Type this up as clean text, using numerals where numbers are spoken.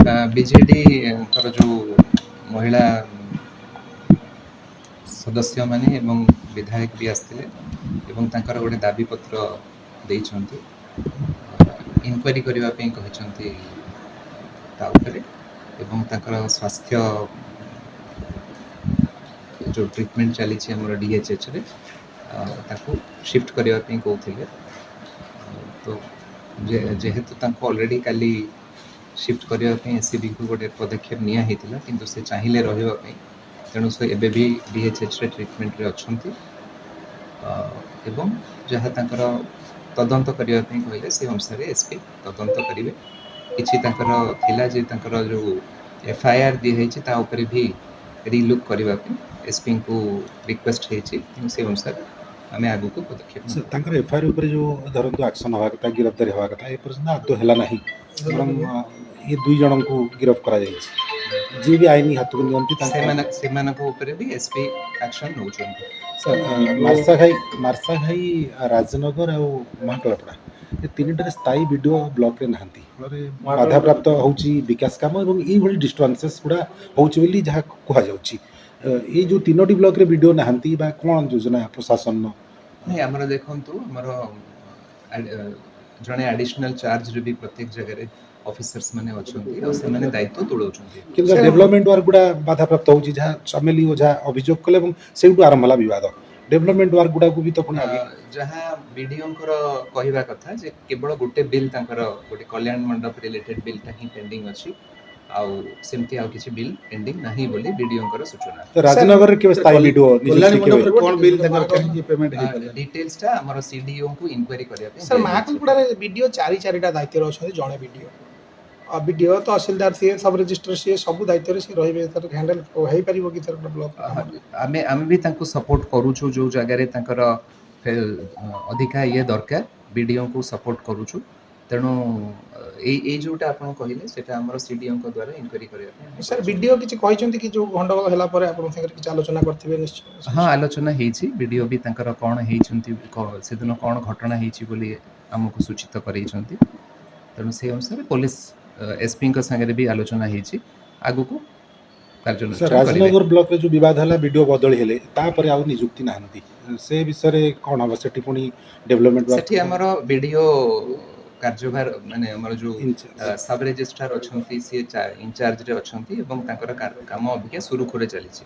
BJD जो महिला सदस्य माने एवं विधायक भी आसते गोटे दाबी पत्र देइछन्ति इनक्वारी करने कहते स्वास्थ्य जो ट्रीटमेंट चली डीएचएच रे शिफ्ट करने कहते तो जेहेतु ऑलरेडी काली शिफ्ट करने एससीबी को गोटे पदक्षेप निया हेतिला किंतु से चाहिए रहिबा तेणु से एबे भी डीएचएच रे ट्रीटमेंट रे अछंती एवं जहाँ तांकर तदंत करने कहले से अनुसार एसपी तदंत करेंगे किसी थिला जे तांकर जो एफआईआर दी है ता ऊपर भी रिलुक करने एसपी को रिक्वेस्ट है से अनुसार आम आगु को पदक्षेप एफआईआर ऊपर जो धरतु एक्शन हवा कथा गिरफ्तारी हवा कथा ए पर्यंत आदौ हैला नहीं ये दुई जन को गिरफ्त करा जायछि जी भी आईनी हाथ को नियंती से ऊपर भी एसपी एक्शन नौचंती मार्सा घाई राजनगर और महाकलपड़ा ये तीन स्थायी वीडियो ब्लॉक रे नहांती बाधा प्राप्त होची विकास काम और ये भली डिस्टर्बेंसेस गुड़ा होची बोली जहाँ कहा जाउची ये जो तीनोटी ब्लॉक रे वीडियो नहांती बा कोन योजना प्रशासन नहीं आमर देखंतु हमर जने एडिशनल चार्ज रे भी प्रत्येक जगह रे ऑफिसर्स माने अछंती और से माने दायित्व तुलौछंती किंतु डेवलपमेंट वर्क गुड़ा बाधा प्राप्त होची जहाँ चमेली ओ जहाँ अभियोग कले এবং सेउटु आरंभ होला विवाद डेवलपमेंट वर्क गुड़ा को भी तो पुणी आगे जहाँ बीडीओ कहवा कथा जे केवल गोटे बिल गोटे कल्याण मंडप रिलेटेड बिलटा ही पेंडिंग अच्छी आउ सेमती आउ किछि बिल पेंडिंग नाही बोली बीडीओ सूचना तो राजनगर के स्थायी वीडियो कल्याण मंडप रे कोन बिल तकर केहि पेमेंट हे डिटेल्स ता हमर सीडीओ को इंक्वायरी करिया पे सर महाकुलपुड़ा रे वीडियो चारि चारिटा दायित्व रे अछन जणे वीडियो वीडियो तहसीलदार सी सब रजिस्टर सी सब दायित्व रे सी रहिबे तर हैंडल होई परिबो कि तर ब्लॉक आमे भी तांको सपोर्ट करूछु जो जगह रे तांकर अधिका ये दरकार बीडीओ को सपोर्ट करूछु तेणु ए जोटा आपण कहिले सेटा हमर सीडीओ को द्वारा इंक्वायरी करिया सर वीडियो किछि कहिसंती कि जो गंडगोल हला परे आपण संगे किछि आलोचना करथिबे निश्चय हां आलोचना हेछि वीडियो भी तांकर कोन हेइछंती से दिन कोन घटना हेछि बोली हमको सूचित करैछंती तेणु से अनुसार पुलिस एसपी का संगे भी आलोचना हेछि आगु को सर राजनगर ब्लॉक रे जो विवाद हला वीडियो बदली हेले ता परे आउ नियुक्ति नाहंती से विषय रे कोन हबा सेठी पुनी डेवलपमेंट सेठी हमर वीडियो कार्यभार माने हमर जो सब रजिस्ट्रार अछंती से इंचार्ज रे अछंती एवं तांकर काम अभिके सुरु करे चली छी।